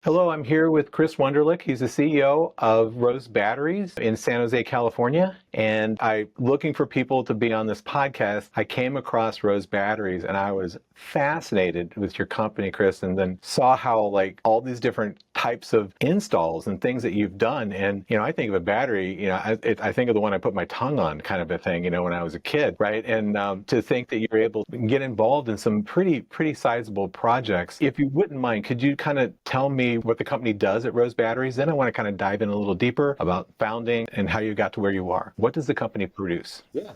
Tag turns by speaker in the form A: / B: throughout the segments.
A: Hello, I'm here with Chris Wunderlich. He's the CEO of Rose Batteries in San Jose, California. And I'm looking for people to be on this podcast. I came across Rose Batteries and I was fascinated with your company, Chris, and then saw how like all these different types of installs and things that you've done. And, I think of a battery, I think of the one I put my tongue on kind of a thing, when I was a kid, right? And to think that you're able to get involved in some pretty sizable projects. If you wouldn't mind, could you kind of tell me what the company does at Rose Batteries? Then I want to kind of dive in a little deeper about founding and how you got to where you are. What does the company produce?
B: Yeah.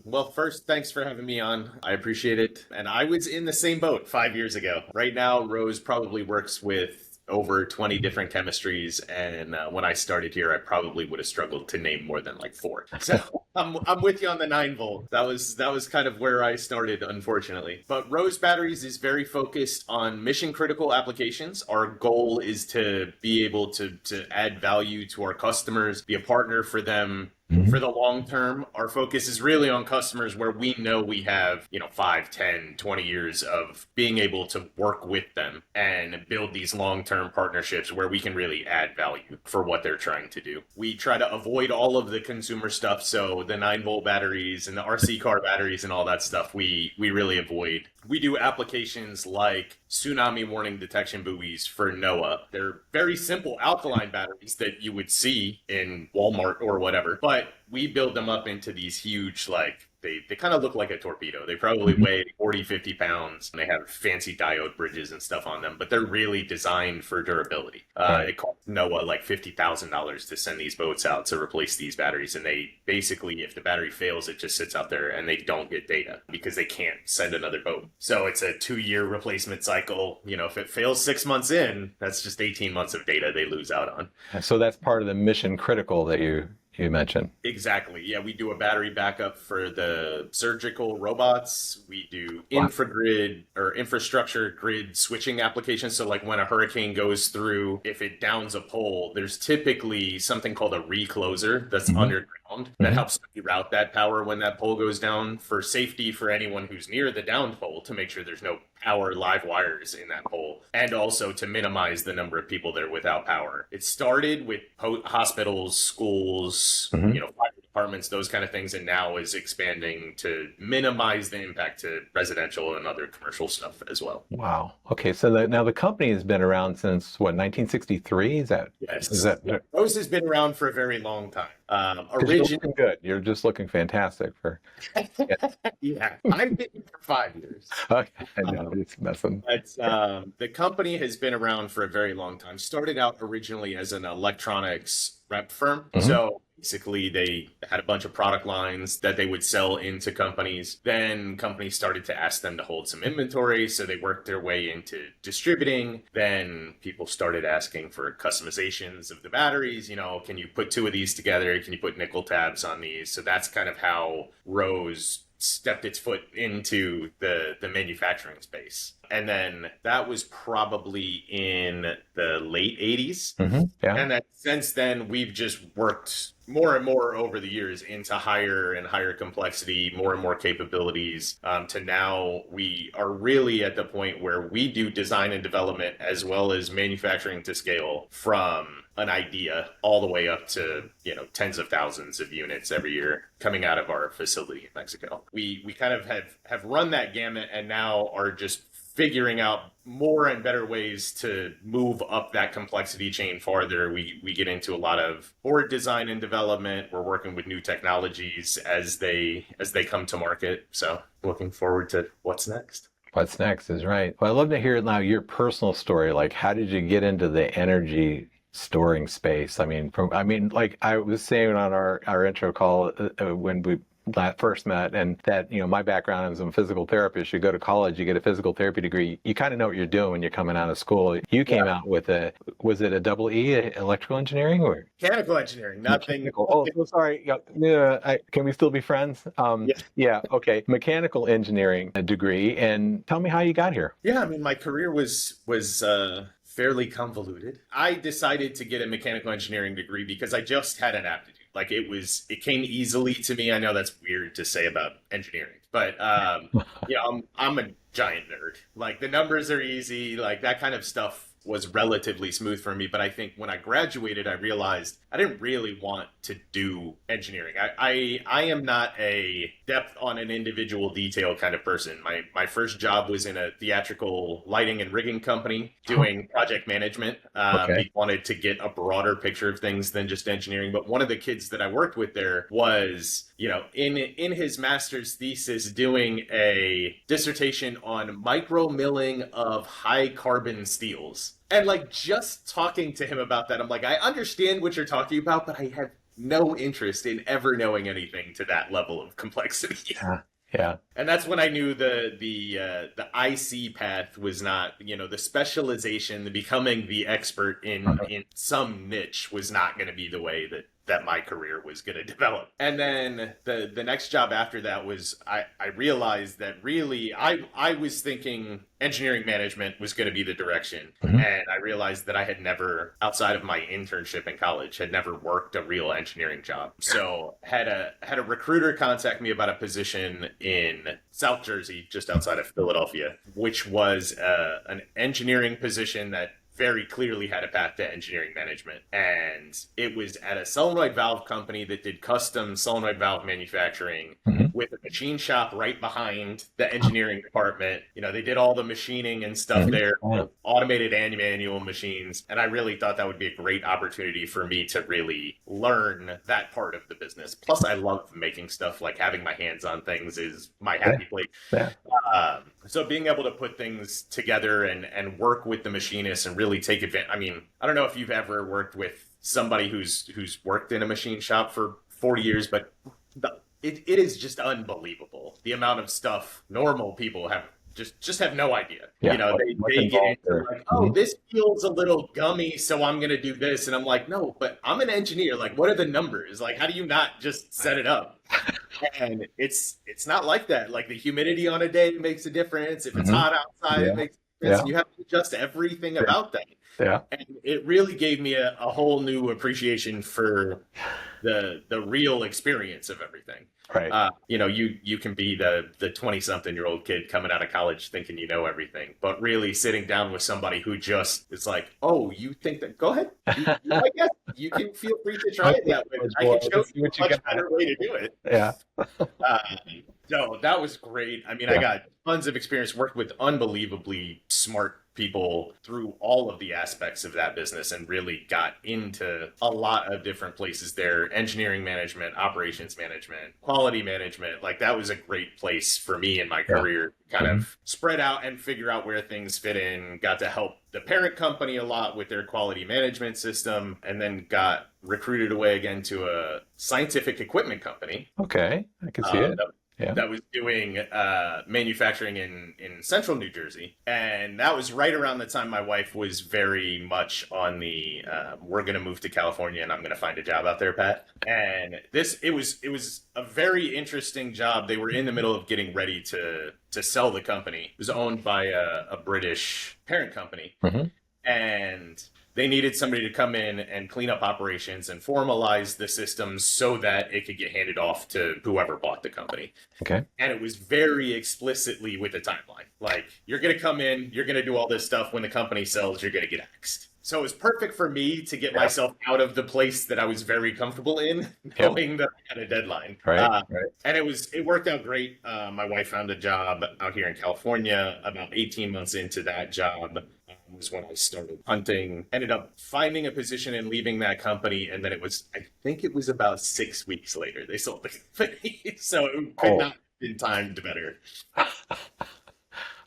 B: Well, first, thanks for having me on. I appreciate it. And I was in the same boat 5 years ago. Right now, Rose probably works with over 20 different chemistries. And when I started here, I probably would have struggled to name more than like four. So I'm with you on the 9 volt. That was kind of where I started, unfortunately. But Rose Batteries is very focused on mission critical applications. Our goal is to be able to add value to our customers, be a partner for them for the long term. Our focus is really on customers where we know we have, 5, 10, 20 years of being able to work with them and build these long-term partnerships where we can really add value for what they're trying to do. We try to avoid all of the consumer stuff. So the 9 volt batteries and the RC car batteries and all that stuff, we really avoid. We do applications like tsunami warning detection buoys for NOAA. They're very simple alkaline batteries that you would see in Walmart or whatever, but we build them up into these huge, like, they kind of look like a torpedo. They probably weigh 40, 50 pounds. And they have fancy diode bridges and stuff on them, but they're really designed for durability. It costs NOAA like $50,000 to send these boats out to replace these batteries. And they basically, if the battery fails, it just sits out there and they don't get data because they can't send another boat. So it's a 2-year replacement cycle. If it fails 6 months in, that's just 18 months of data they lose out on.
A: So that's part of the mission critical that you mentioned.
B: Exactly. Yeah, we do a battery backup for the surgical robots. We do
A: Wow.
B: infragrid or infrastructure grid switching applications. So like when a hurricane goes through, if it downs a pole, there's typically something called a recloser that's underground that helps reroute that power when that pole goes down for safety for anyone who's near the downed pole to make sure there's no power live wires in that pole, and also to minimize the number of people that are without power. It started with hospitals, schools, fire departments, those kind of things, and now is expanding to minimize the impact to residential and other commercial stuff as well.
A: Wow. Okay. So now the company has been around since what, 1963? Is that?
B: Yes.
A: Is that?
B: Rose has been around for a very long time.
A: You're looking good. You're just looking fantastic for.
B: Yeah, I've been here for 5 years.
A: Okay, I know it's messing.
B: But the company has been around for a very long time. Started out originally as an electronics rep firm. So basically, they had a bunch of product lines that they would sell into companies. Then companies started to ask them to hold some inventory. So they worked their way into distributing. Then people started asking for customizations of the batteries. Can you put 2 of these together? Can you put nickel tabs on these? So that's kind of how Rose stepped its foot into the manufacturing space. And then that was probably in the late 80s.
A: Yeah.
B: And then since then, we've just worked more and more over the years into higher and higher complexity, more and more capabilities, to now we are really at the point where we do design and development as well as manufacturing to scale from an idea all the way up to, tens of thousands of units every year coming out of our facility in Mexico. We kind of have run that gamut and now are just figuring out more and better ways to move up that complexity chain farther. We get into a lot of board design and development. We're working with new technologies as they come to market. So looking forward to what's next.
A: What's next is right. Well, I'd love to hear now your personal story. Like, how did you get into the energy storing space? Like I was saying on our intro call when we first met, and that my background is I'm a physical therapist. You go to college, you get a physical therapy degree, you kind of know what you're doing when you're coming out of school. You came out with was it a double E, electrical engineering or
B: mechanical engineering? Nothing.
A: Mechanical. Oh, so sorry. Can we still be friends? Yeah. Okay. Mechanical engineering degree, and tell me how you got here.
B: Yeah, my career was fairly convoluted. I decided to get a mechanical engineering degree because I just had an aptitude. Like it came easily to me. I know that's weird to say about engineering, but I'm a giant nerd. Like the numbers are easy, like that kind of stuff was relatively smooth for me. But I think when I graduated, I realized I didn't really want to do engineering. I am not a depth on an individual detail kind of person. My first job was in a theatrical lighting and rigging company doing project management.
A: Okay.
B: He wanted to get a broader picture of things than just engineering. But one of the kids that I worked with there was, in his master's thesis doing a dissertation on micro milling of high carbon steels. And like just talking to him about that, I'm like, I understand what you're talking about, but I have no interest in ever knowing anything to that level of complexity.
A: Yeah. Yeah.
B: And that's when I knew the IC path was not, the specialization, the becoming the expert in some niche was not going to be the way that my career was going to develop. And then the next job after that was I realized that really I was thinking engineering management was going to be the direction.
A: Mm-hmm.
B: And I realized that I had never, outside of my internship in college, had never worked a real engineering job. So had a recruiter contact me about a position in South Jersey, just outside of Philadelphia, which was an engineering position that very clearly had a path to engineering management. And it was at a solenoid valve company that did custom solenoid valve manufacturing with a machine shop right behind the engineering department. They did all the machining and stuff there, automated and manual machines. And I really thought that would be a great opportunity for me to really learn that part of the business. Plus, I love making stuff. Like having my hands on things is my happy place.
A: Yeah.
B: So being able to put things together and work with the machinists and really take advantage. I mean, I don't know if you've ever worked with somebody who's worked in a machine shop for 40 years, but it is just unbelievable the amount of stuff normal people have just have no idea.
A: Yeah.
B: They get into like, oh, this feels a little gummy, so I'm gonna do this, and I'm like, no, but I'm an engineer. Like, what are the numbers? Like, how do you not just set it up? And it's not like that. Like the humidity on a day makes a difference. If it's hot outside, it makes a difference. You have to adjust everything about that.
A: Yeah. And
B: it really gave me a whole new appreciation for the real experience of everything.
A: Right.
B: You can be the 20-something-year-old kid coming out of college thinking you know everything, but really sitting down with somebody who just is like, oh, you think that? Go ahead. I guess you can feel free to try it that way. I can show you a much better way to do it.
A: Yeah.
B: So that was great. I mean, I got tons of experience, worked with unbelievably smart people through all of the aspects of that business and really got into a lot of different places there. Engineering management, operations management, quality management. Like that was a great place for me in my career, kind of spread out and figure out where things fit in. Got to help the parent company a lot with their quality management system, and then got recruited away again to a scientific equipment company.
A: Okay. I can see it.
B: That was doing manufacturing in central New Jersey. And that was right around the time my wife was very much on the we're going to move to California and I'm going to find a job out there path. And it was a very interesting job. They were in the middle of getting ready to sell the company. It was owned by a British parent company. And they needed somebody to come in and clean up operations and formalize the systems so that it could get handed off to whoever bought the company.
A: Okay.
B: And it was very explicitly with a timeline. Like, you're going to come in, you're going to do all this stuff. When the company sells, you're going to get axed. So it was perfect for me to get myself out of the place that I was very comfortable in, knowing that I had a deadline.
A: Right.
B: And it worked out great. My wife found a job out here in California. About 18 months into that job was when I started hunting. Ended up finding a position and leaving that company. And then I think it was about 6 weeks later, they sold the company. So it could not have been timed better.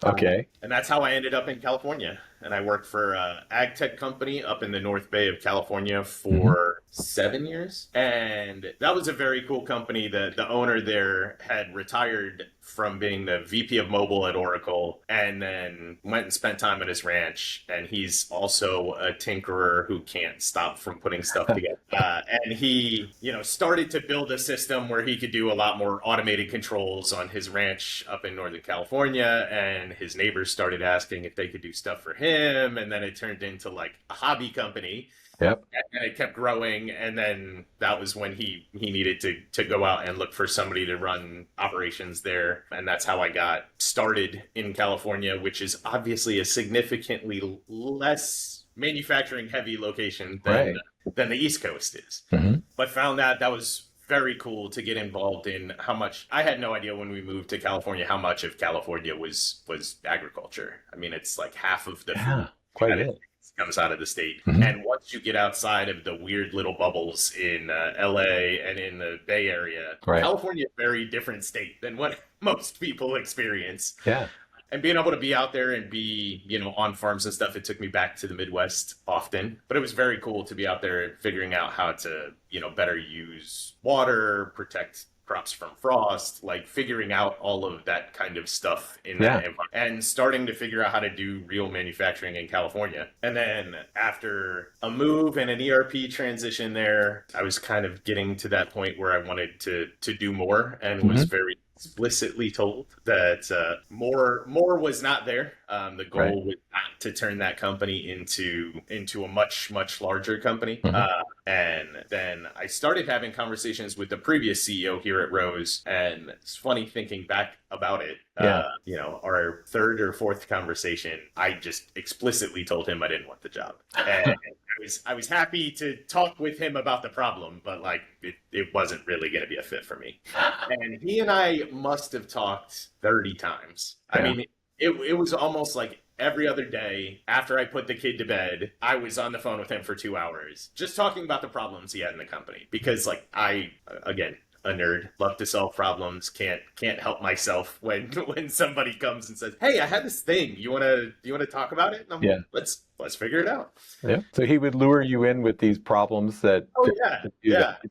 A: Okay.
B: And that's how I ended up in California. And I worked for an ag tech company up in the North Bay of California for 7 years. And that was a very cool company. The owner there had retired from being the VP of mobile at Oracle and then went and spent time at his ranch. And he's also a tinkerer who can't stop from putting stuff together. And he, started to build a system where he could do a lot more automated controls on his ranch up in Northern California. And his neighbors started asking if they could do stuff for him. him, and then it turned into like a hobby company.
A: Yep.
B: And it kept growing, and then that was when he needed to go out and look for somebody to run operations there, and that's how I got started in California, which is obviously a significantly less manufacturing heavy location
A: Right.
B: than the East Coast is.
A: Hmm.
B: But found that was very cool to get involved in. How much I had no idea when we moved to California how much of California was agriculture. I mean, it's like half of the
A: Yeah,
B: food
A: quite a
B: that
A: bit.
B: comes out of the state.
A: Hmm.
B: And once you get outside of the weird little bubbles in LA and in the Bay Area,
A: Right.
B: California is a very different state than what most people experience.
A: Yeah.
B: And being able to be out there and be, on farms and stuff, it took me back to the Midwest often. But it was very cool to be out there figuring out how to, better use water, protect crops from frost, like figuring out all of that kind of stuff in that environment, and starting to figure out how to do real manufacturing in California. And then after a move and an ERP transition there, I was kind of getting to that point where I wanted to do more, and was very explicitly told that more was not there. The goal was not to turn that company into a much larger company. And then I started having conversations with the previous CEO here at Rose, and it's funny thinking back about it. Our third or fourth conversation, I just explicitly told him I didn't want the job, and I was happy to talk with him about the problem, but like it wasn't really going to be a fit for me. And he and I must have talked 30 times. I mean, it was almost like every other day after I put the kid to bed, I was on the phone with him for 2 hours, just talking about the problems he had in the company. Because like again, a nerd, love to solve problems, can't help myself when somebody comes and says, "Hey, I had this thing. You wanna talk about it?" And I'm like, let's figure it out.
A: Yeah. So he would lure you in with these problems that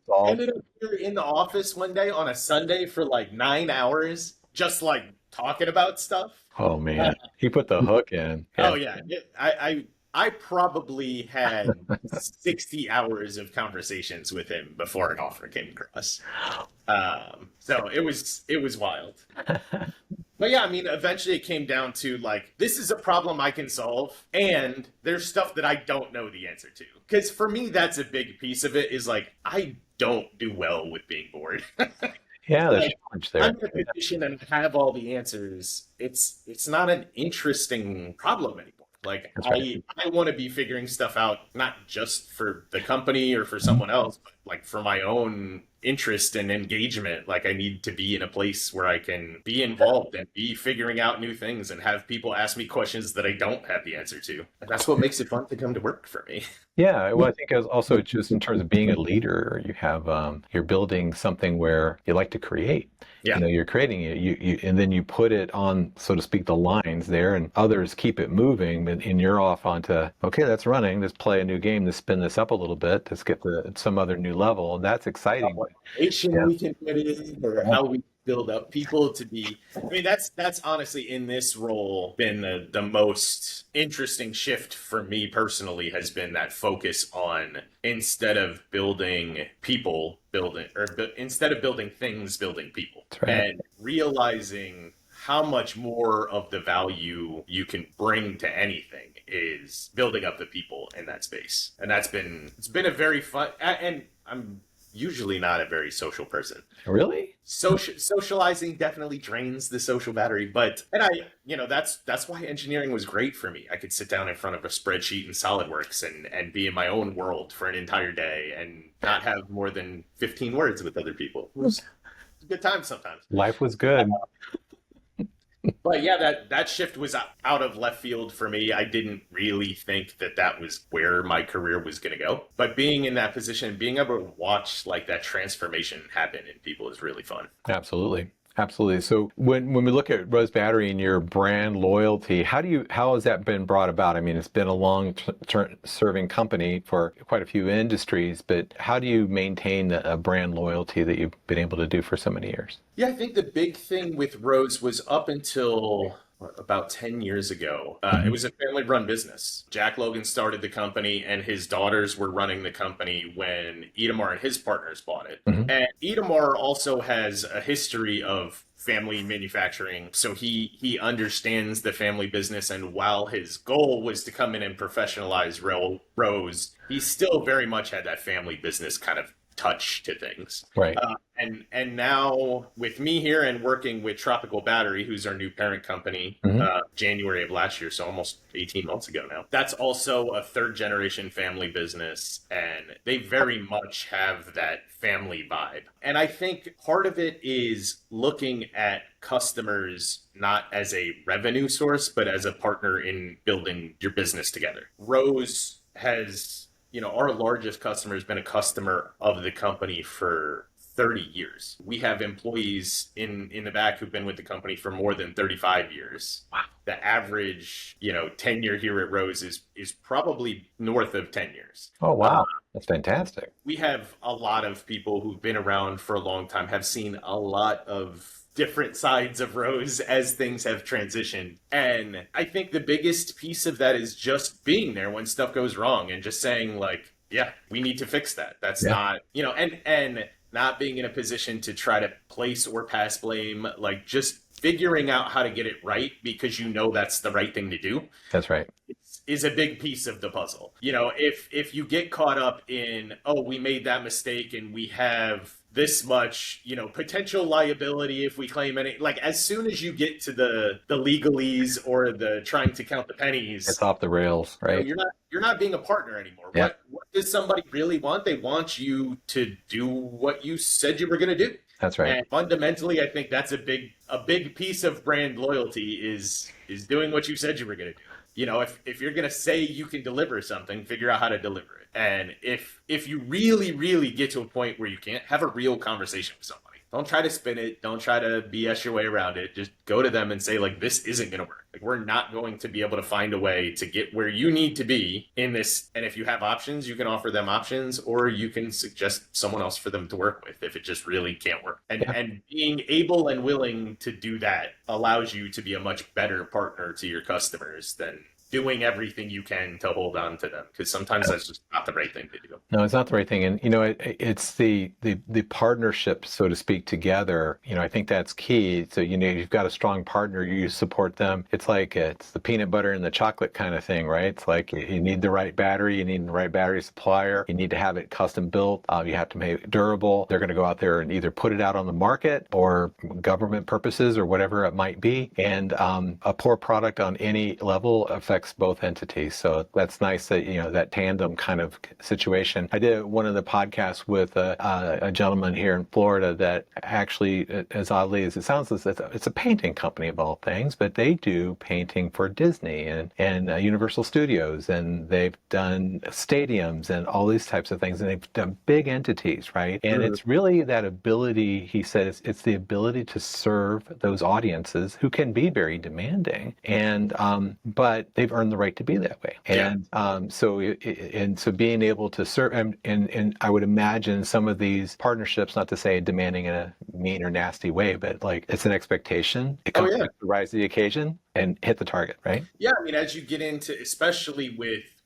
A: solve.
B: Ended up here in the office one day on a Sunday for like 9 hours, just like talking about stuff.
A: Oh man, he put the hook in.
B: Oh yeah, I probably had 60 hours of conversations with him before an offer came across. So it was wild. But yeah, I mean, eventually it came down to like, this is a problem I can solve, and there's stuff that I don't know the answer to. Because for me, that's a big piece of it, is like, I don't do well with being bored.
A: Yeah, there's so much there.
B: I'm in a position and have all the answers. It's not an interesting problem anymore. Like I want to be figuring stuff out, not just for the company or for someone else, but like for my own interest and engagement. Like I need to be in a place where I can be involved and be figuring out new things and have people ask me questions that I don't have the answer to. And that's what makes it fun to come to work for me.
A: Yeah, well, I think as also just in terms of being a leader, you have you're building something where you like to create.
B: Yeah.
A: You're creating it, you and then you put it on, so to speak, the lines there, and others keep it moving, and you're off onto, okay, that's running. Let's play a new game. Let's spin this up a little bit. Let's get to some other new level. And that's exciting.
B: We can put in, or how we build up people to be. I mean, that's honestly in this role been the most interesting shift for me personally, has been that focus on, instead of building people, instead of building things, building people.
A: Right.
B: And realizing how much more of the value you can bring to anything is building up the people in that space. And it's been a very fun, and I'm usually not a very social person.
A: Really?
B: Socializing definitely drains the social battery, that's why engineering was great for me. I could sit down in front of a spreadsheet in SolidWorks and be in my own world for an entire day and not have more than 15 words with other people. It was a good time sometimes.
A: Life was good.
B: But yeah, that shift was out of left field for me. I didn't really think that was where my career was going to go. But being in that position, being able to watch like that transformation happen in people is really fun.
A: Absolutely. Absolutely. So when we look at Rose Battery and your brand loyalty, how has that been brought about? I mean, it's been a long-serving company for quite a few industries, but how do you maintain a brand loyalty that you've been able to do for so many years?
B: Yeah, I think the big thing with Rose was up until about 10 years ago, it was a family-run business. Jack Logan started the company, and his daughters were running the company when Idemar and his partners bought it. And Idemar also has a history of family manufacturing. So he understands the family business. And while his goal was to come in and professionalize Rose, he still very much had that family business kind of touch to things.
A: Right.
B: And now with me here and working with Tropical Battery, who's our new parent company,
A: Mhm.
B: January of last year, so almost 18 months ago now. That's also a third generation family business, and they very much have that family vibe. And I think part of it is looking at customers not as a revenue source, but as a partner in building your business together. Rose has, our largest customer has been a customer of the company for 30 years. We have employees in the back who've been with the company for more than 35 years.
A: Wow.
B: The average, tenure here at Rose is probably north of 10 years.
A: Oh, wow. That's fantastic.
B: We have a lot of people who've been around for a long time, have seen a lot of different sides of Rose as things have transitioned. And I think the biggest piece of that is just being there when stuff goes wrong and just saying like, yeah, we need to fix that. That's not, and not being in a position to try to place or pass blame, like just figuring out how to get it right because that's the right thing to do.
A: That's right.
B: Is a big piece of the puzzle. If you get caught up in, oh, we made that mistake and we have this much, potential liability if we claim any, like as soon as you get to the legalese or the trying to count the pennies,
A: It's off the rails, right?
B: you're not being a partner anymore.
A: Yeah.
B: What does somebody really want? They want you to do what you said you were going to do.
A: That's right.
B: And fundamentally, I think that's a big piece of brand loyalty is doing what you said you were going to do. If you're going to say you can deliver something, figure out how to deliver it. And if you really, really get to a point where you can't, have a real conversation with somebody. Don't try to spin it. Don't try to BS your way around it. Just go to them and say, like, this isn't going to work. Like, we're not going to be able to find a way to get where you need to be in this. And if you have options, you can offer them options, or you can suggest someone else for them to work with if it just really can't work. And being able and willing to do that allows you to be a much better partner to your customers than doing everything you can to hold on to them, because sometimes that's just not the right thing to do.
A: No, it's not the right thing. And, it's the partnership, so to speak, together. I think that's key. So, you've got a strong partner, you support them. It's like it's the peanut butter and the chocolate kind of thing, right? It's like you need the right battery, you need the right battery supplier, you need to have it custom built, you have to make it durable. They're going to go out there and either put it out on the market or government purposes or whatever it might be. And a poor product on any level affects both entities. So that's nice that, that tandem kind of situation. I did one of the podcasts with a gentleman here in Florida that actually, as oddly as it sounds, it's a painting company of all things, but they do painting for Disney and Universal Studios, and they've done stadiums and all these types of things, and they've done big entities, right? And it's really that ability, he said, it's the ability to serve those audiences who can be very demanding, and but they've earned the right to be that way. And so being able to serve, and I would imagine some of these partnerships, not to say demanding in a mean or nasty way, but like it's an expectation. It comes to rise to the occasion and hit the target, right?
B: Yeah, I mean, as you get into, especially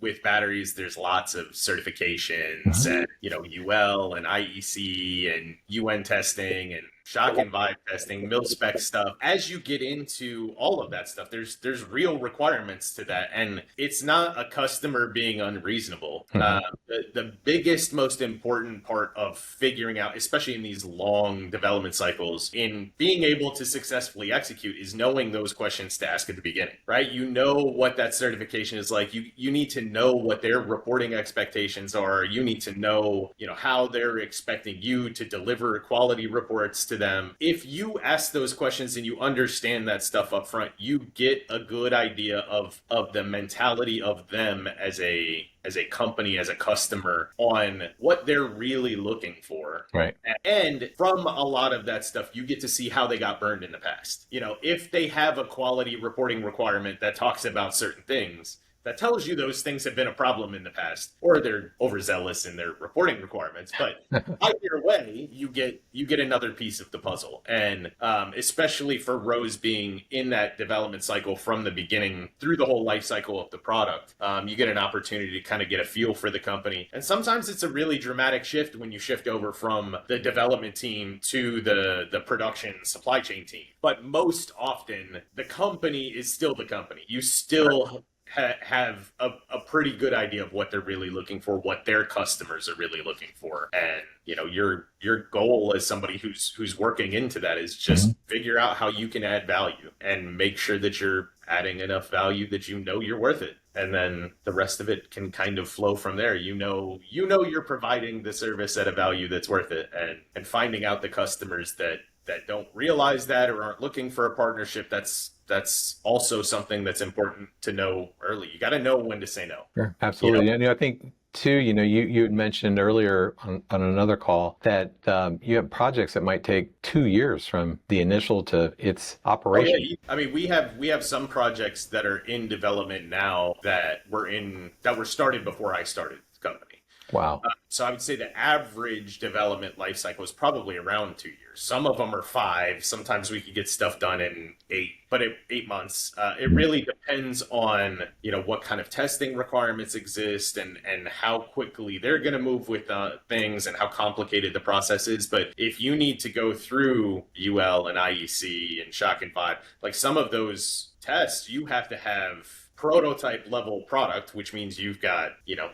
B: with batteries, there's lots of certifications and, UL and IEC and UN testing and shock and vibe testing, mil spec stuff. As you get into all of that stuff, there's real requirements to that. And it's not a customer being unreasonable. The biggest, most important part of figuring out, especially in these long development cycles, in being able to successfully execute is knowing those questions to ask at the beginning, right? You know what that certification is like. You need to know what their reporting expectations are. You need to know, how they're expecting you to deliver quality reports to them. If you ask those questions and you understand that stuff up front, you get a good idea of the mentality of them as a company, as a customer, on what they're really looking for.
A: Right.
B: And from a lot of that stuff, you get to see how they got burned in the past. If they have a quality reporting requirement that talks about certain things, that tells you those things have been a problem in the past, or they're overzealous in their reporting requirements. But either way, you get another piece of the puzzle, and especially for Rose being in that development cycle from the beginning through the whole life cycle of the product, you get an opportunity to kind of get a feel for the company. And sometimes it's a really dramatic shift when you shift over from the development team to the production supply chain team. But most often, the company is still the company. You still have a pretty good idea of what they're really looking for, what their customers are really looking for. And, you know, your goal as somebody who's working into that is just figure out how you can add value and make sure that you're adding enough value that you know you're worth it. And then the rest of it can kind of flow from there. You know you're providing the service at a value that's worth it, and finding out the customers that don't realize that or aren't looking for a partnership, that's also something that's important to know early. You got to know when to say no.
A: Sure, absolutely.
B: You know?
A: And I think too, you had mentioned earlier on another call that you have projects that might take 2 years from the initial to its operation.
B: Oh, yeah. I mean, we have some projects that are in development now that were started before I started the company.
A: Wow.
B: So I would say the average development life cycle is probably around 2 years. Some of them are 5. Sometimes we could get stuff done in 8, but 8 months. It really depends on, you know, what kind of testing requirements exist and how quickly they're going to move with things and how complicated the process is. But if you need to go through UL and IEC and Shock and Vibe, like some of those tests, you have to have prototype level product, which means you've got, you know,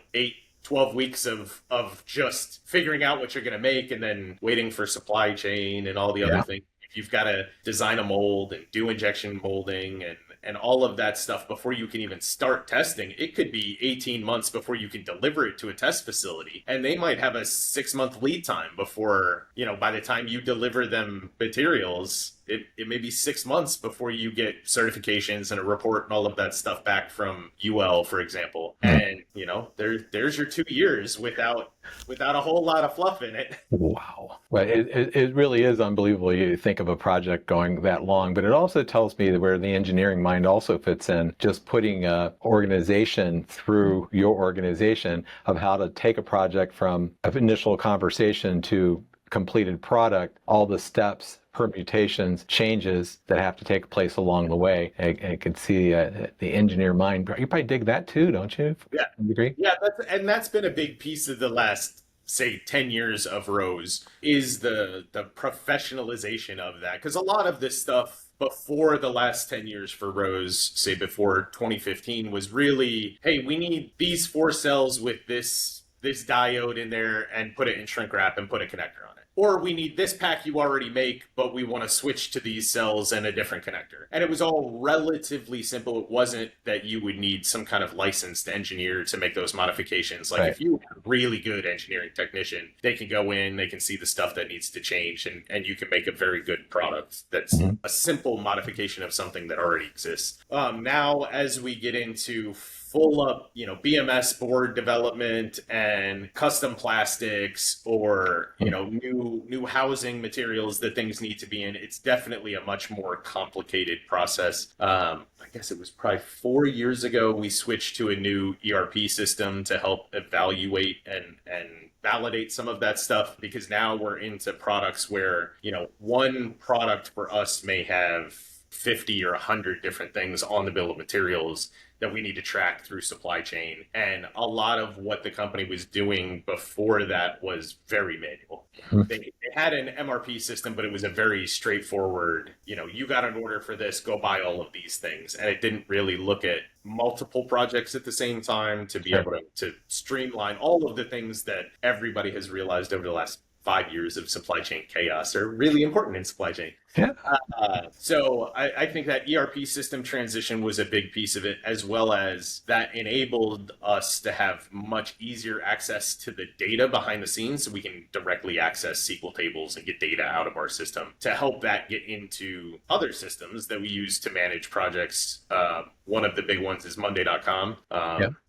B: 12 weeks of just figuring out what you're going to make and then waiting for supply chain and all the other things. You've got to design a mold and do injection molding and all of that stuff before you can even start testing. It could be 18 months before you can deliver it to a test facility. And they might have a 6-month lead time before, you know, by the time you deliver them materials, it may be 6 months before you get certifications and a report and all of that stuff back from UL, for example. And, you know, there's your 2 years without a whole lot of fluff in it.
A: Wow. Well, it really is unbelievable. You think of a project going that long, but it also tells me where the engineering mind also fits in, just putting an organization through your organization of how to take a project from an initial conversation to completed product, all the steps, permutations, changes that have to take place along the way. I could see the engineer mind. You probably dig that too, don't you?
B: Yeah.
A: Agree?
B: Yeah, that's been a big piece of the last, say, 10 years of Rose, is the professionalization of that. Because a lot of this stuff before the last 10 years for Rose, say before 2015, was really, hey, we need these 4 cells with this diode in there and put it in shrink wrap and put a connector on it. Or we need this pack you already make, but we want to switch to these cells and a different connector. And it was all relatively simple. It wasn't that you would need some kind of licensed engineer to make those modifications. Like if you have a really good engineering technician, they can go in, they can see the stuff that needs to change, and you can make a very good product that's a simple modification of something that already exists. Now, as we get into full up, you know, BMS board development and custom plastics or, you know, new housing materials that things need to be in, it's definitely a much more complicated process. I guess it was probably 4 years ago we switched to a new ERP system to help evaluate and validate some of that stuff, because now we're into products where, you know, one product for us may have 50 or 100 different things on the bill of materials that we need to track through supply chain. And a lot of what the company was doing before that was very manual. They had an MRP system, but it was a very straightforward, you know, you got an order for this, go buy all of these things. And it didn't really look at multiple projects at the same time to be able to streamline all of the things that everybody has realized over the last 5 years of supply chain chaos are really important in supply chain.
A: Yeah.
B: So I think that ERP system transition was a big piece of it, as well as that enabled us to have much easier access to the data behind the scenes, so we can directly access SQL tables and get data out of our system to help that get into other systems that we use to manage projects. One of the big ones is Monday.com.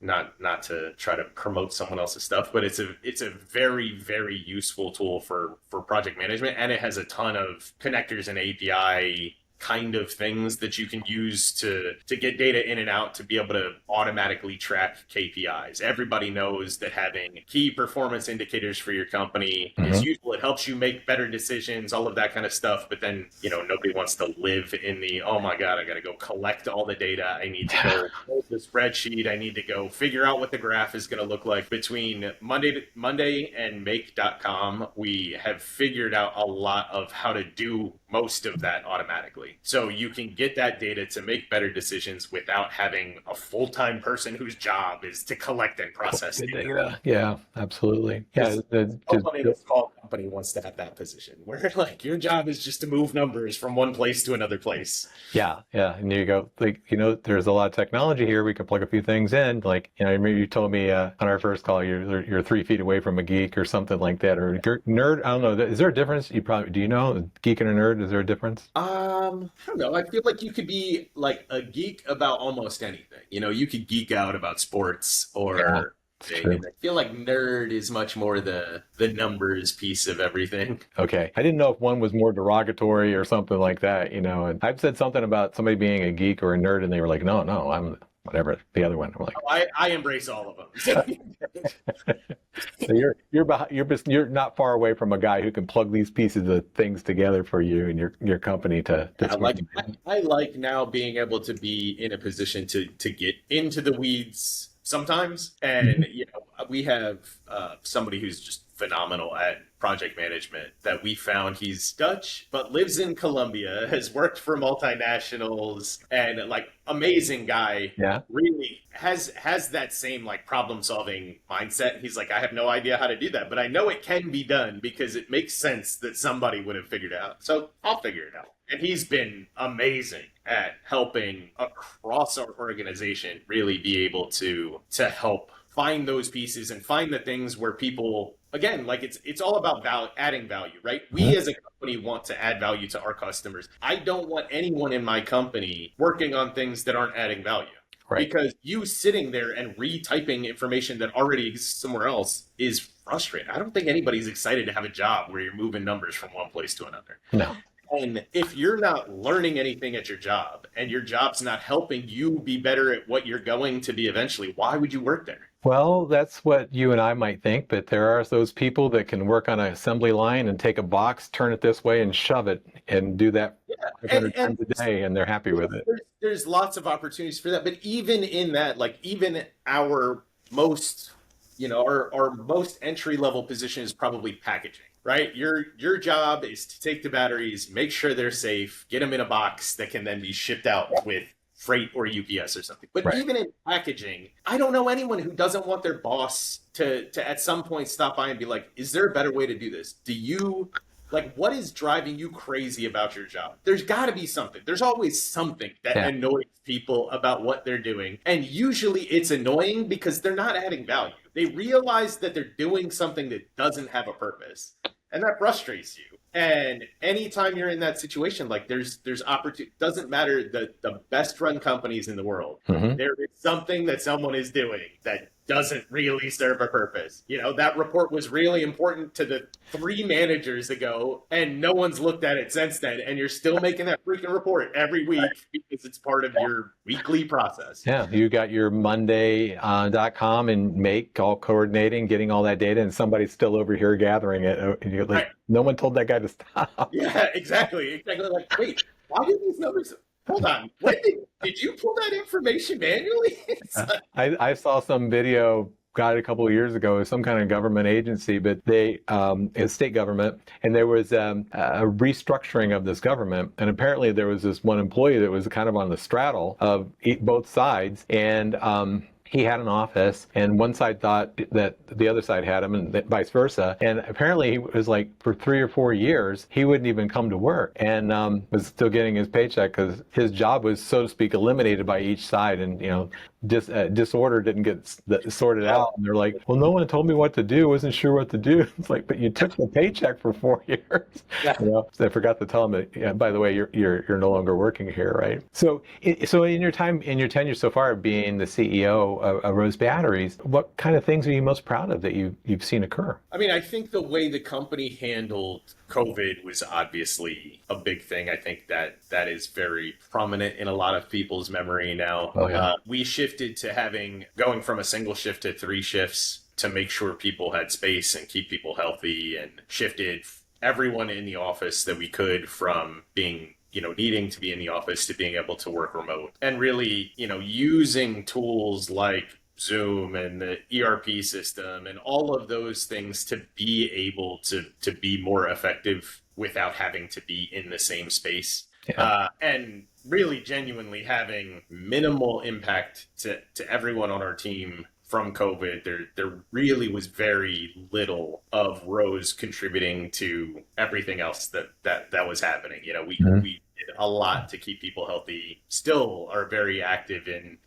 B: Not to try to promote someone else's stuff, but it's a very, very useful tool for project management, and it has a ton of connectors and API kind of things that you can use to get data in and out to be able to automatically track KPIs. Everybody knows that having key performance indicators for your company is useful. It helps you make better decisions, all of that kind of stuff. But then, nobody wants to live in the, oh my God, I got to go collect all the data. I need to go build the spreadsheet. I need to go figure out what the graph is going to look like. Between Monday and make.com, we have figured out a lot of how to do most of that automatically. So you can get that data to make better decisions without having a full-time person whose job is to collect and process data.
A: Yeah, absolutely. Yeah,
B: nobody in a small company wants to have that position where like your job is just to move numbers from one place to another place.
A: Yeah. And you go, like, there's a lot of technology here. We can plug a few things in. Like, maybe you told me on our first call, you're 3 feet away from a geek or something like that, or nerd. I don't know. Is there a difference? Do you know, geek and a nerd? Is there a difference?
B: I don't know. I feel like you could be like a geek about almost anything. You could geek out about sports or thing. And I feel like nerd is much more the numbers piece of everything.
A: Okay. I didn't know if one was more derogatory or something like that, and I've said something about somebody being a geek or a nerd and they were like, no, I'm whatever, the other one. I'm like,
B: I embrace all of them.
A: So you're not far away from a guy who can plug these pieces of things together for you and your company to
B: I like now being able to be in a position to get into the weeds sometimes. And we have somebody who's just phenomenal at project management that we found. He's Dutch but lives in Colombia, has worked for multinationals, and like amazing guy.
A: Yeah,
B: really has that same like problem solving mindset. He's like, I have no idea how to do that, but I know it can be done because it makes sense that somebody would have figured it out, so I'll figure it out. And he's been amazing at helping across our organization really be able to help find those pieces and find the things where people, again, like it's all about adding value, right? We as a company want to add value to our customers. I don't want anyone in my company working on things that aren't adding value. Right. Because you sitting there and retyping information that already exists somewhere else is frustrating. I don't think anybody's excited to have a job where you're moving numbers from one place to another.
A: No.
B: And if you're not learning anything at your job and your job's not helping you be better at what you're going to be eventually, why would you work there?
A: Well, that's what you and I might think, but there are those people that can work on an assembly line and take a box, turn it this way and shove it and do that 500 times a day, and they're happy with it.
B: There's lots of opportunities for that. But even in that, like even our most, our most entry-level position is probably packaging. Right? Your job is to take the batteries, make sure they're safe, get them in a box that can then be shipped out with freight or UPS or something. But even in packaging, I don't know anyone who doesn't want their boss to at some point stop by and be like, is there a better way to do this? What is driving you crazy about your job? There's got to be something. There's always something that annoys people about what they're doing. And usually it's annoying because they're not adding value. They realize that they're doing something that doesn't have a purpose. And that frustrates you. And anytime you're in that situation, like there's opportunity. Doesn't matter the best run companies in the world. There is something that someone is doing that doesn't really serve a purpose. That report was really important to the 3 managers ago, and no one's looked at it since then. And you're still making that freaking report every week because it's part of your weekly process.
A: Yeah, you got your Monday.com and Make all coordinating, getting all that data, and somebody's still over here gathering it. And you're like, no one told that guy to stop.
B: Yeah, exactly. Like, wait, why did these numbers? Hold on. Did you pull that information manually?
A: I saw some video, a couple of years ago, some kind of government agency, but it's state government, and there was a restructuring of this government, and apparently there was this one employee that was kind of on the straddle of both sides, and he had an office, and one side thought that the other side had him, and vice versa. And apparently, he was like, for 3 or 4 years, he wouldn't even come to work, and was still getting his paycheck because his job was, so to speak, eliminated by each side. And disorder didn't get sorted out. And they're like, well, no one told me what to do. Wasn't sure what to do. It's like, but you took the paycheck for 4 years.
B: Yeah.
A: So I forgot to tell them that, yeah, by the way, you're no longer working here, right? So in your tenure so far being the CEO of Rose Batteries, what kind of things are you most proud of that you've seen occur?
B: I mean, I think the way the company handled COVID was obviously a big thing. I think that is very prominent in a lot of people's memory now.
A: Oh, yeah.
B: We shifted to going from a single shift to 3 shifts to make sure people had space and keep people healthy, and shifted everyone in the office that we could from being needing to be in the office to being able to work remote, and really, using tools like Zoom and the ERP system and all of those things to be able to be more effective without having to be in the same space.
A: Yeah.
B: And really genuinely having minimal impact to everyone on our team from COVID. There really was very little of Rose contributing to everything else that was happening. We did a lot to keep people healthy, still are very active in,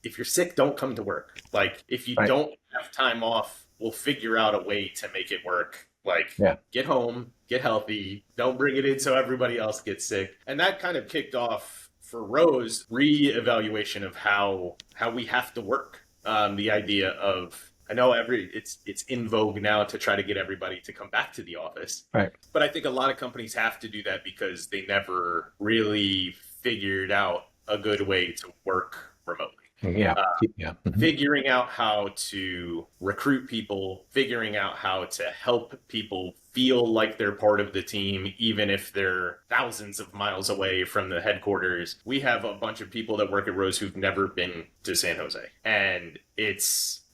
B: if you're sick, don't come to work. Like, if you
A: Right.
B: don't have time off, we'll figure out a way to make it work. Like,
A: Yeah.
B: get home, get healthy, don't bring it in so everybody else gets sick. And that kind of kicked off for Rose re-evaluation of how we have to work. The idea of, I know it's in vogue now to try to get everybody to come back to the office.
A: Right.
B: But I think a lot of companies have to do that because they never really figured out a good way to work remotely.
A: Yeah. Yeah. Mhm.
B: Figuring out how to recruit people, figuring out how to help people feel like they're part of the team, even if they're thousands of miles away from the headquarters. We have a bunch of people that work at Rose who've never been to San Jose. And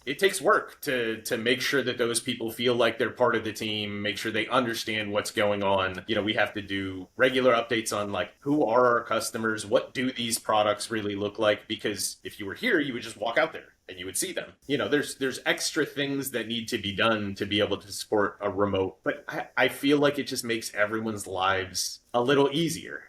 B: it takes work to make sure that those people feel like they're part of the team, make sure they understand what's going on. We have to do regular updates on, like, who are our customers? What do these products really look like? Because if you were here, you would just walk out there and you would see them. There's extra things that need to be done to be able to support a remote, but I feel like it just makes everyone's lives a little easier.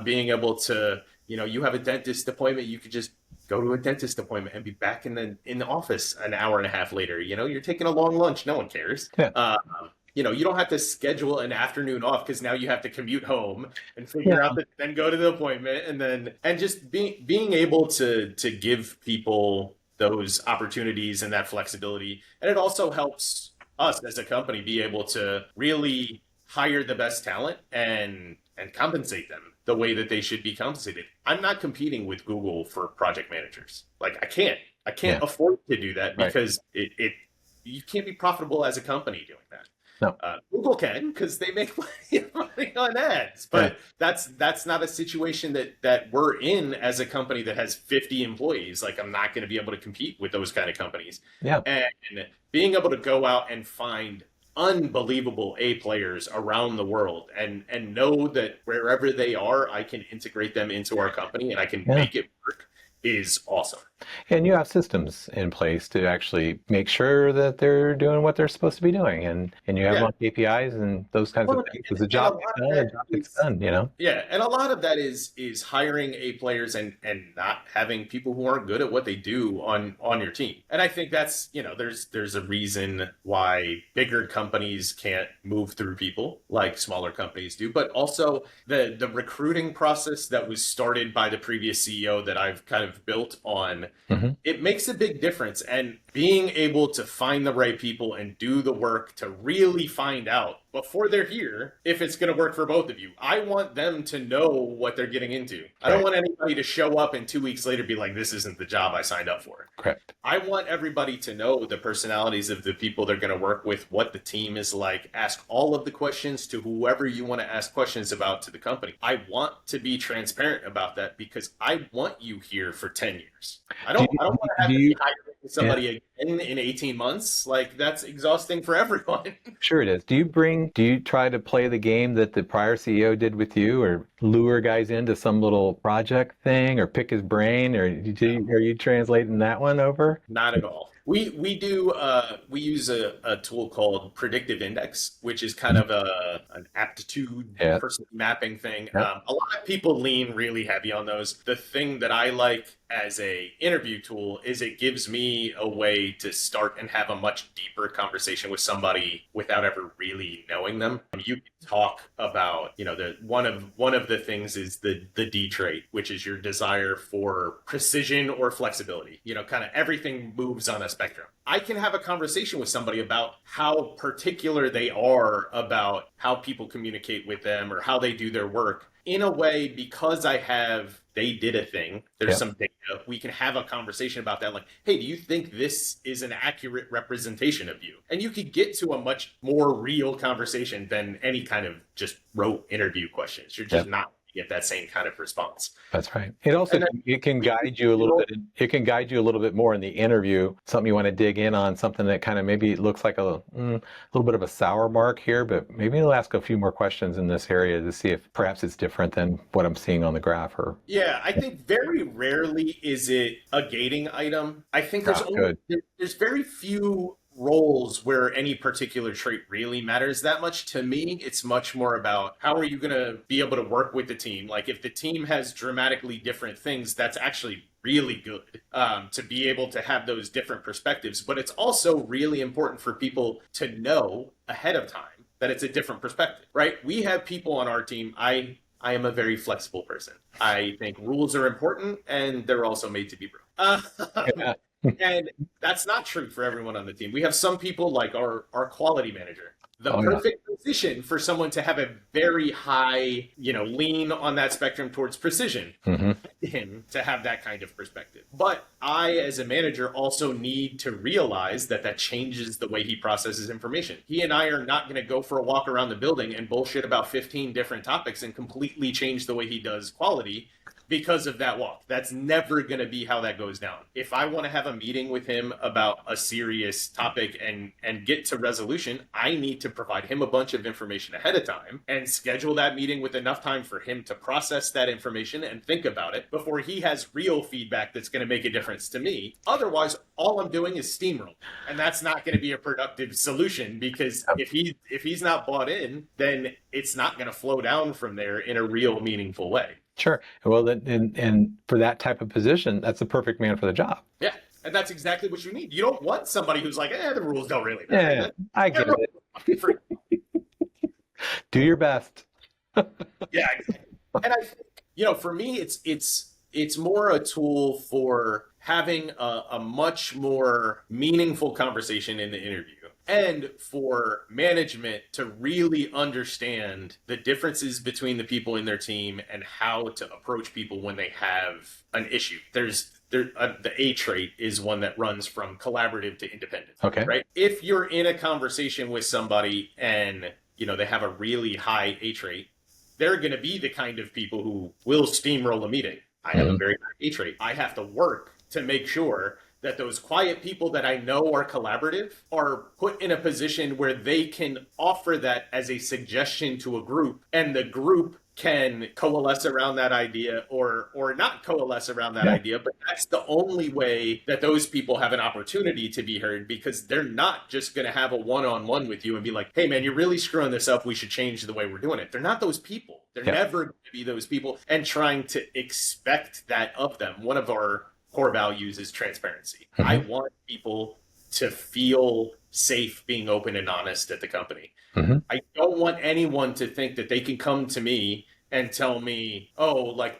B: Being able to, you have a dentist appointment, you could just go to a dentist appointment and be back in the office an hour and a half later. You're taking a long lunch, no one cares.
A: Yeah.
B: You don't have to schedule an afternoon off because now you have to commute home and figure out then go to the appointment, and just being able to give people those opportunities and that flexibility. And it also helps us as a company be able to really hire the best talent and compensate them the way that they should be compensated. I'm not competing with Google for project managers. Like, I can't afford to do that because you can't be profitable as a company doing that.
A: No.
B: Google can, because they make money on ads, but that's not a situation that we're in as a company that has 50 employees. Like, I'm not going to be able to compete with those kind of companies.
A: Yeah.
B: And being able to go out and find unbelievable A players around the world and know that wherever they are, I can integrate them into our company and I can make it work is awesome.
A: And you have systems in place to actually make sure that they're doing what they're supposed to be doing, and you have long KPIs and those kinds of things. Because the job gets done,
B: Yeah, and a lot of that is hiring A players and not having people who aren't good at what they do on your team. And I think that's, there's a reason why bigger companies can't move through people like smaller companies do, but also the recruiting process that was started by the previous CEO that I've kind of built on.
A: Mm-hmm.
B: It makes a big difference. And being able to find the right people and do the work to really find out before they're here if it's going to work for both of you. I want them to know what they're getting into. I don't want anybody to show up and 2 weeks later be like, this isn't the job I signed up for.
A: Correct.
B: I want everybody to know the personalities of the people they're going to work with, what the team is like. Ask all of the questions to whoever you want to ask questions about to the company. I want to be transparent about that because I want you here for 10 years. I don't want to have to be hiring somebody again in 18 months. Like, that's exhausting for everyone.
A: Sure it is. Do you try to play the game that the prior CEO did with you, or lure guys into some little project thing, or pick his brain, or are you translating that one over?
B: Not at all. We use a tool called Predictive Index, which is kind of an aptitude person mapping thing. A lot of people lean really heavy on those. The thing that I like as a interview tool is it gives me a way to start and have a much deeper conversation with somebody without ever really knowing them. You can talk about, the one of the things is the D trait, which is your desire for precision or flexibility. Kind of everything moves on a spectrum. I can have a conversation with somebody about how particular they are about how people communicate with them or how they do their work in a way, because they did a thing, there's some data, we can have a conversation about that. Like, hey, do you think this is an accurate representation of you? And you could get to a much more real conversation than any kind of just rote interview questions. You're just not get that same kind of response.
A: That's right. It also it can guide you a little bit. It can guide you a little bit more in the interview. Something you want to dig in on, something that kind of maybe looks like a little bit of a sour mark here, but maybe you'll ask a few more questions in this area to see if perhaps it's different than what I'm seeing on the graph.
B: I think very rarely is it a gating item. I think there's very few roles where any particular trait really matters that much. To me, it's much more about how are you going to be able to work with the team. Like if the team has dramatically different things, that's actually really good to be able to have those different perspectives. But it's also really important for people to know ahead of time that it's a different perspective, right? We have people on our team. I am a very flexible person. I think rules are important and they're also made to be broken. And that's not true for everyone on the team. We have some people like our quality manager, the perfect position for someone to have a very high, lean on that spectrum towards precision, him to have that kind of perspective. But I, as a manager, also need to realize that changes the way he processes information. He and I are not going to go for a walk around the building and bullshit about 15 different topics and completely change the way he does quality because of that walk. That's never going to be how that goes down. If I want to have a meeting with him about a serious topic and get to resolution, I need to provide him a bunch of information ahead of time and schedule that meeting with enough time for him to process that information and think about it before he has real feedback that's going to make a difference to me. Otherwise, all I'm doing is steamroll. And that's not going to be a productive solution, because if he's not bought in, then it's not going to flow down from there in a real meaningful way.
A: Sure. Well, and for that type of position, that's the perfect man for the job.
B: Yeah. And that's exactly what you need. You don't want somebody who's like, the rules don't really matter.
A: Yeah, I get it. Do your best.
B: Yeah. And I think, for me, it's more a tool for having a much more meaningful conversation in the interview, and for management to really understand the differences between the people in their team and how to approach people when they have an issue. The A trait is one that runs from collaborative to independent.
A: Okay.
B: Right? If you're in a conversation with somebody and, they have a really high A trait, they're going to be the kind of people who will steamroll a meeting. I have a very high A trait. I have to work to make sure that those quiet people that I know are collaborative are put in a position where they can offer that as a suggestion to a group, and the group can coalesce around that idea or not coalesce around that idea. But that's the only way that those people have an opportunity to be heard, because they're not just going to have a one-on-one with you and be like, hey man, you're really screwing this up, we should change the way we're doing it. They're not those people. They're never going to be those people, and trying to expect that of them. One of our core values is transparency. I want people to feel safe being open and honest at the company. I don't want anyone to think that they can come to me and tell me,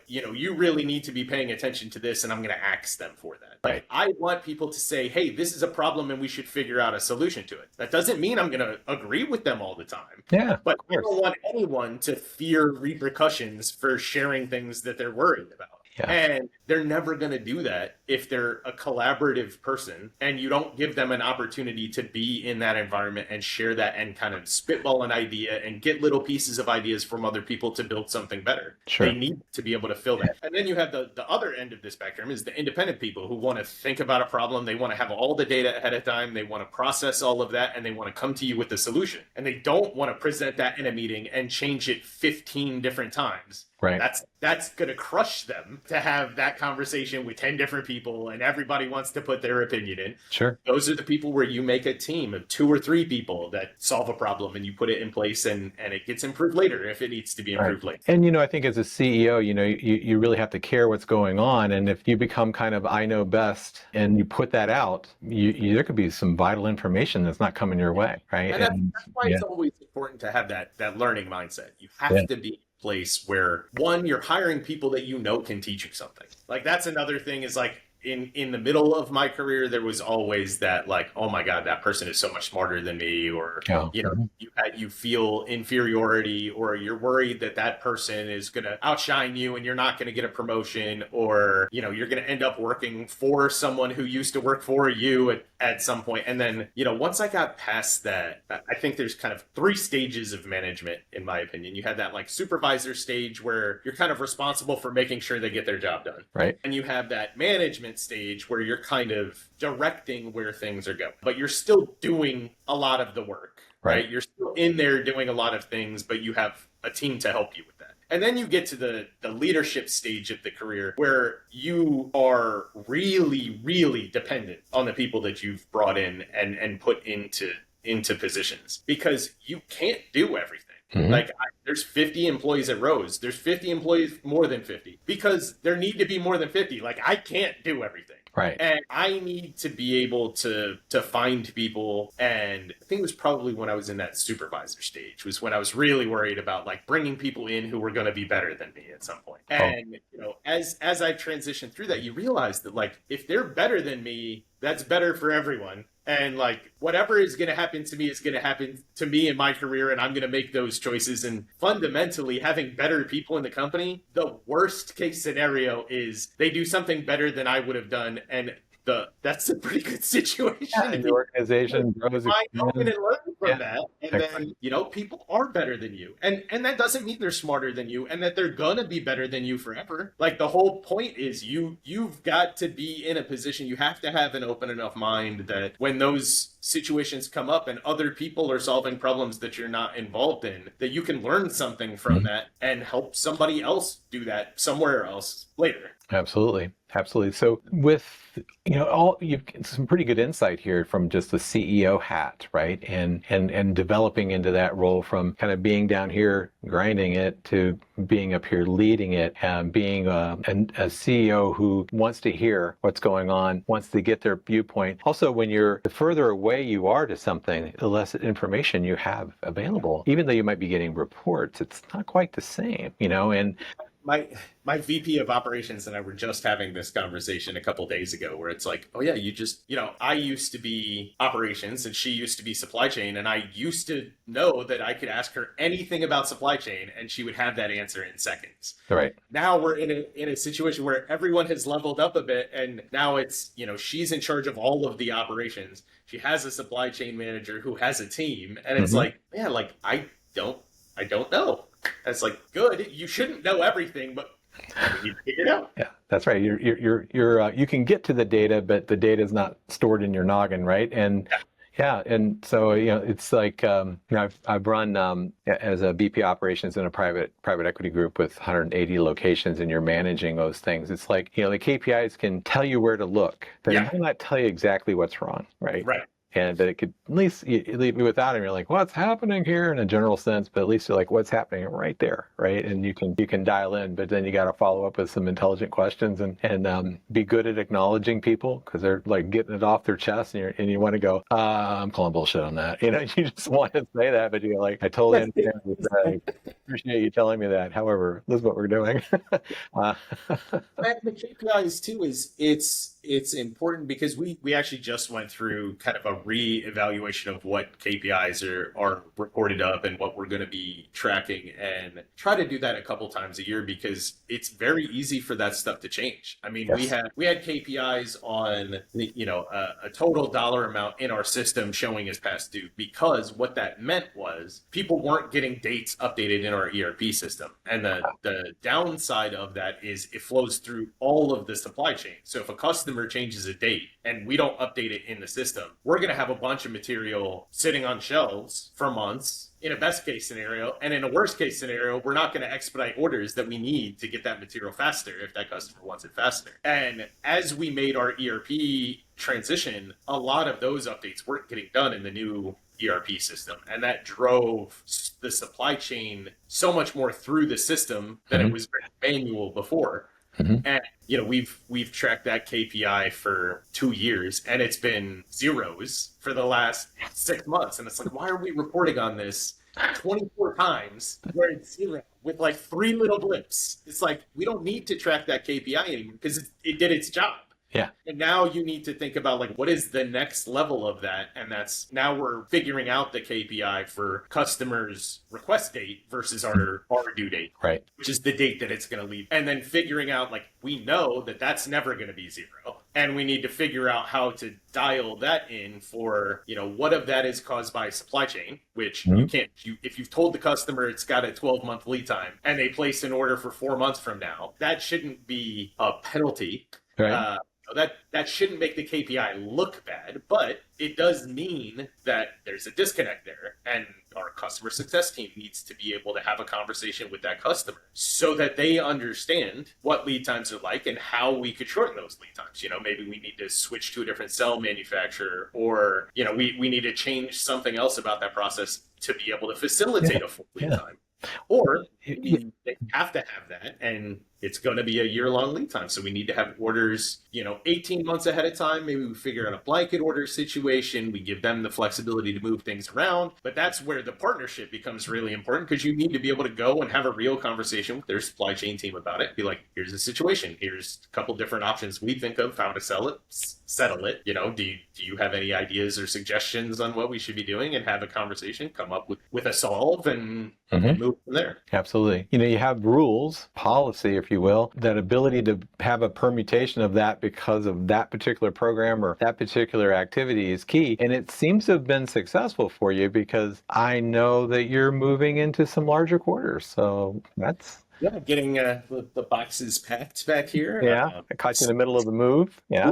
B: you really need to be paying attention to this, and I'm going to axe them for that.
A: Right.
B: I want people to say, hey, this is a problem and we should figure out a solution to it. That doesn't mean I'm going to agree with them all the time.
A: Yeah,
B: but I don't want anyone to fear repercussions for sharing things that they're worried about. Yeah. And they're never going to do that if they're a collaborative person and you don't give them an opportunity to be in that environment and share that and kind of spitball an idea and get little pieces of ideas from other people to build something better. Sure. They need to be able to fill that. And then you have the other end of the spectrum is the independent people who want to think about a problem. They want to have all the data ahead of time. They want to process all of that, and they want to come to you with the solution. And they don't want to present that in a meeting and change it 15 different times.
A: Right.
B: That's going to crush them fun to have that conversation with 10 different people and everybody wants to put their opinion in.
A: Sure.
B: Those are the people where you make a team of 2 or 3 people that solve a problem and you put it in place, and it gets improved later if it needs to be improved later.
A: And, I think as a CEO, you really have to care what's going on. And if you become kind of, I know best, and you put that out, there could be some vital information that's not coming your way, right?
B: And that's why it's always important to have that learning mindset. You have to be in a place where, one, you're hiring people that can teach you something. Like, that's another thing is like, in the middle of my career, there was always that, like, oh my God, that person is so much smarter than me, or you feel inferiority, or you're worried that person is going to outshine you and you're not going to get a promotion, or you're going to end up working for someone who used to work for you at some point. And then once I got past that, I think there's kind of 3 stages of management, in my opinion. You have that like supervisor stage where you're kind of responsible for making sure they get their job done,
A: right?
B: And you have that management stage where you're kind of directing where things are going, but you're still doing a lot of the work, right? You're still in there doing a lot of things, but you have a team to help you with that. And then you get to the leadership stage of the career where you are really, really dependent on the people that you've brought in and put into positions, because you can't do everything. Mm-hmm. Like, there's 50 employees at Rose. There's 50 employees, more than 50, because there need to be more than 50. Like, I can't do everything.
A: Right.
B: And I need to be able to find people. And I think it was probably when I was in that supervisor stage was when I was really worried about like bringing people in who were going to be better than me at some point. And, as I transitioned through that, you realize that like, if they're better than me, that's better for everyone. And like, whatever is going to happen to me is going to happen to me in my career, and I'm going to make those choices. And fundamentally, having better people in the company, the worst case scenario is they do something better than I would have done. And that's a pretty good situation.
A: Yeah, the organization grows.
B: I open and learn from that. And then, people are better than you. And that doesn't mean they're smarter than you and that they're going to be better than you forever. Like, the whole point is you've got to be in a position, you have to have an open enough mind that when those situations come up and other people are solving problems that you're not involved in, that you can learn something from that and help somebody else do that somewhere else later.
A: Absolutely. So with, you've some pretty good insight here from just the CEO hat, right? And developing into that role from kind of being down here grinding it to being up here leading it, and being a CEO who wants to hear what's going on, wants to get their viewpoint. Also, the further away you are to something, the less information you have available. Even though you might be getting reports, it's not quite the same, and
B: my VP of operations and I were just having this conversation a couple days ago where it's like, oh yeah, I used to be operations and she used to be supply chain, and I used to know that I could ask her anything about supply chain and she would have that answer in seconds.
A: Right.
B: Now we're in a situation where everyone has leveled up a bit, and now it's, she's in charge of all of the operations. She has a supply chain manager who has a team, and it's like, man, like I don't know. That's like, good. You shouldn't know everything, but you figure it out.
A: Yeah, that's right. You can get to the data, but the data is not stored in your noggin, right? And and so it's like I've run as a VP operations in a private equity group with 180 locations, and you're managing those things. It's like the KPIs can tell you where to look, but it may not tell you exactly what's wrong, right?
B: Right.
A: And that it could at least leave me without him. You're like, what's happening here in a general sense, but at least you're like, what's happening right there, right? And you can dial in, but then you got to follow up with some intelligent questions and be good at acknowledging people, because they're like getting it off their chest, and you want to go, I'm calling bullshit on that. You just want to say that, but you're like, I totally understand. I appreciate you telling me that. However, this is what we're doing.
B: And the KPIs too it's important because we actually just went through kind of a re-evaluation of what KPIs are reported up and what we're going to be tracking, and try to do that a couple times a year because it's very easy for that stuff to change. I mean, we had KPIs on a total dollar amount in our system showing as past due, because what that meant was people weren't getting dates updated in our ERP system. And the downside of that is it flows through all of the supply chain. So if a customer customer changes a date and we don't update it in the system, we're going to have a bunch of material sitting on shelves for months in a best case scenario. And in a worst case scenario, we're not going to expedite orders that we need to get that material faster if that customer wants it faster. And as we made our ERP transition, a lot of those updates weren't getting done in the new ERP system. And that drove the supply chain so much more through the system than it was manual before. And we've tracked that KPI for 2 years and it's been zeros for the last 6 months. And it's like, why are we reporting on this 24 times where it's zero with like 3 little blips? It's like, we don't need to track that KPI anymore because it did its job.
A: Yeah.
B: And now you need to think about like, what is the next level of that? And that's now we're figuring out the KPI for customers' request date versus our due date,
A: right?
B: Which is the date that it's going to leave. And then figuring out like, we know that that's never going to be zero. And we need to figure out how to dial that in for, what of that is caused by supply chain, which you can't, if you've told the customer it's got a 12-month lead time and they place an order for 4 months from now, that shouldn't be a penalty.
A: Right.
B: That shouldn't make the KPI look bad, but it does mean that there's a disconnect there. And our customer success team needs to be able to have a conversation with that customer so that they understand what lead times are like and how we could shorten those lead times. Maybe we need to switch to a different cell manufacturer, or, we need to change something else about that process to be able to facilitate a full lead time. Or they have to have that, and it's going to be a year-long lead time. So we need to have orders, 18 months ahead of time. Maybe we figure out a blanket order situation. We give them the flexibility to move things around. But that's where the partnership becomes really important, because you need to be able to go and have a real conversation with their supply chain team about it. Be like, here's the situation. Here's a couple different options we think of how to settle it. Do you have any ideas or suggestions on what we should be doing? And have a conversation, come up with a solve, and move from there.
A: Absolutely. You have rules, policy, if you will. That ability to have a permutation of that because of that particular program or that particular activity is key. And it seems to have been successful for you, because I know that you're moving into some larger quarters. So that's...
B: Yeah, getting the boxes packed back here.
A: Yeah, I caught you in the middle of the move. Yeah.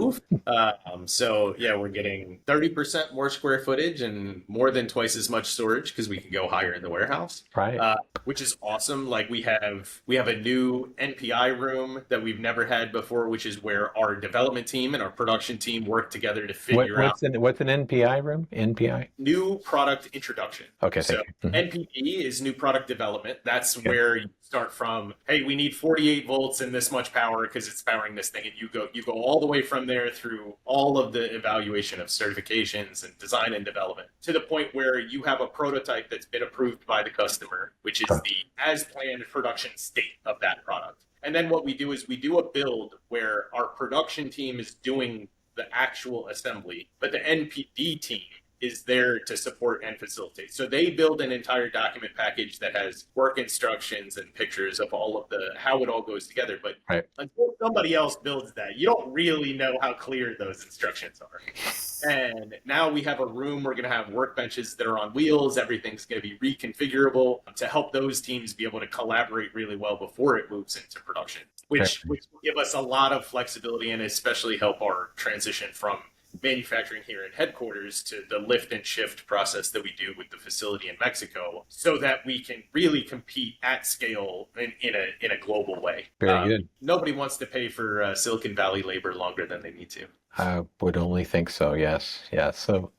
B: So we're getting 30% more square footage and more than twice as much storage, because we can go higher in the warehouse.
A: Right.
B: Which is awesome. Like we have a new NPI room that we've never had before, which is where our development team and our production team work together to figure out.
A: What's an NPI room? NPI?
B: New product introduction.
A: Okay.
B: So NPD is new product development. That's where you start from, hey, we need 48 volts and this much power because it's powering this thing. And you go all the way from there through all of the evaluation of certifications and design and development to the point where you have a prototype that's been approved by the customer, which is the as planned production state of that product. And then what we do is we do a build where our production team is doing the actual assembly, but the NPD team is there to support and facilitate. So they build an entire document package that has work instructions and pictures of all of how it all goes together. But until somebody else builds that, you don't really know how clear those instructions are. And now we have a room, we're going to have workbenches that are on wheels. Everything's going to be reconfigurable to help those teams be able to collaborate really well before it moves into production, which will give us a lot of flexibility and especially help our transition from manufacturing here in headquarters to the lift and shift process that we do with the facility in Mexico, so that we can really compete at scale in a global way.
A: Very good.
B: Nobody wants to pay for Silicon Valley labor longer than they need to.
A: I would only think so. Yes. Yeah. So,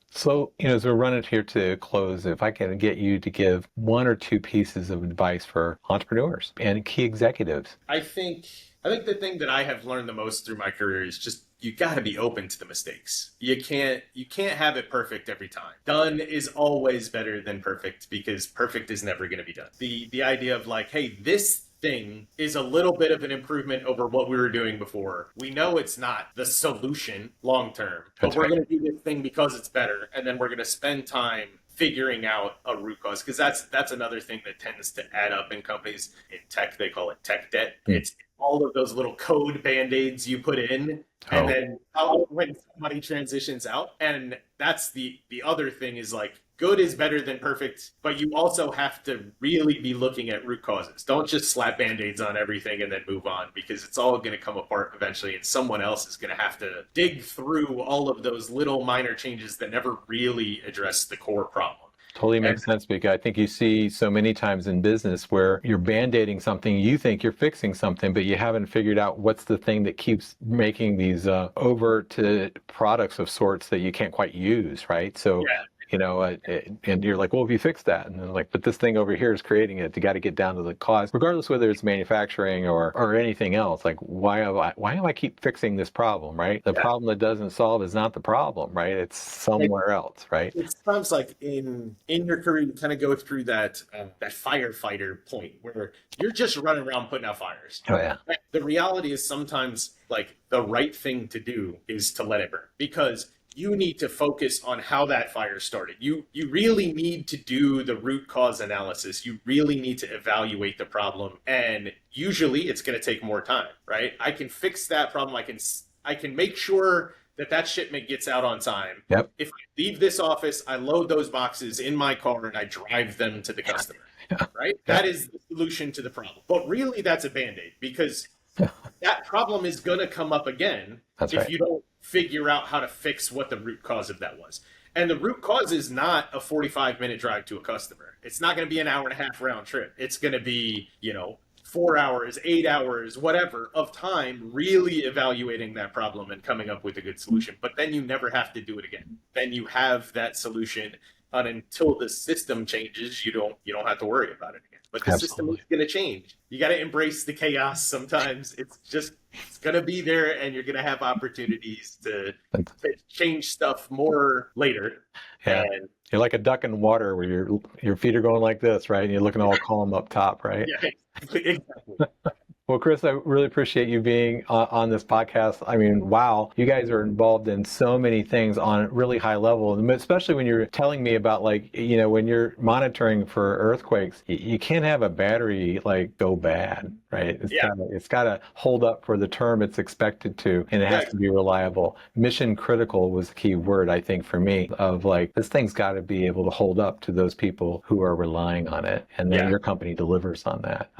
A: as we're running here to close, if I can get you to give 1 or 2 pieces of advice for entrepreneurs and key executives.
B: I think the thing that I have learned the most through my career is just, you got to be open to the mistakes. You can't have it perfect every time. Done is always better than perfect, because perfect is never going to be done. The idea of like, hey, this thing is a little bit of an improvement over what we were doing before. We know it's not the solution long term, but we're going to do this thing because it's better. And then we're going to spend time figuring out a root cause, because that's another thing that tends to add up in companies. In tech, they call it tech debt. It's all of those little code band-aids you put in, and then when somebody transitions out. And that's the other thing is like, good is better than perfect, but you also have to really be looking at root causes. Don't just slap band-aids on everything and then move on, because it's all going to come apart eventually, and someone else is going to have to dig through all of those little minor changes that never really address the core problem.
A: Totally makes sense, because I think you see so many times in business where you're band-aiding something, you think you're fixing something, but you haven't figured out what's the thing that keeps making these overt products of sorts that you can't quite use, right? So,
B: Yeah.
A: And you're like, well, if you fix that, and then like, but this thing over here is creating it. You got to get down to the cause, regardless whether it's manufacturing or anything else. Like, why do I keep fixing this problem, right? The problem that doesn't solve is not the problem, right? It's somewhere else, right?
B: It sounds like in your career, you kind of go through that firefighter point where you're just running around putting out fires.
A: Oh yeah.
B: The reality is sometimes like the right thing to do is to let it burn, because you need to focus on how that fire started. You really need to do the root cause analysis. You really need to evaluate the problem, and usually it's going to take more time, right? I can fix that problem. I can make sure that shipment gets out on time.
A: Yep.
B: If I leave this office, I load those boxes in my car and I drive them to the customer, right? That is the solution to the problem. But really, that's a Band-Aid, because that problem is going to come up again if you don't figure out how to fix what the root cause of that was. And the root cause is not a 45-minute drive to a customer. It's not going to be an hour and a half round trip. It's going to be, 4 hours, 8 hours, whatever of time really evaluating that problem and coming up with a good solution. But then you never have to do it again. Then you have that solution, and until the system changes, you don't have to worry about it again. But the system is going to change. You got to embrace the chaos sometimes. It's going to be there, and you're going to have opportunities to change stuff more later.
A: Yeah. And you're like a duck in water where your feet are going like this, right? And you're looking all calm up top, right?
B: Yeah, exactly.
A: Well, Chris, I really appreciate you being on this podcast. I mean, wow, you guys are involved in so many things on a really high level, and especially when you're telling me about when you're monitoring for earthquakes, you can't have a battery go bad, right? It's got to hold up for the term it's expected to, and it has to be reliable. Mission critical was the key word, I think, for me, of this thing's got to be able to hold up to those people who are relying on it, and then your company delivers on that.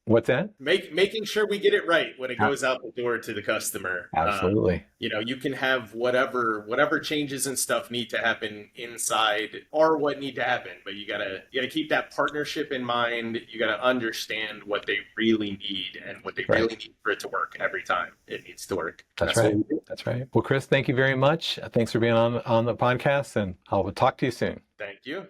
A: What's that?
B: Making sure we get it right when it goes out the door to the customer.
A: Absolutely.
B: You can have whatever changes and stuff need to happen inside or what need to happen, but you gotta keep that partnership in mind. You gotta understand what they really need and what they really need for it to work every time it needs to work.
A: That's right. That's right. Well, Chris, thank you very much. Thanks for being on the podcast, and I'll talk to you soon.
B: Thank you.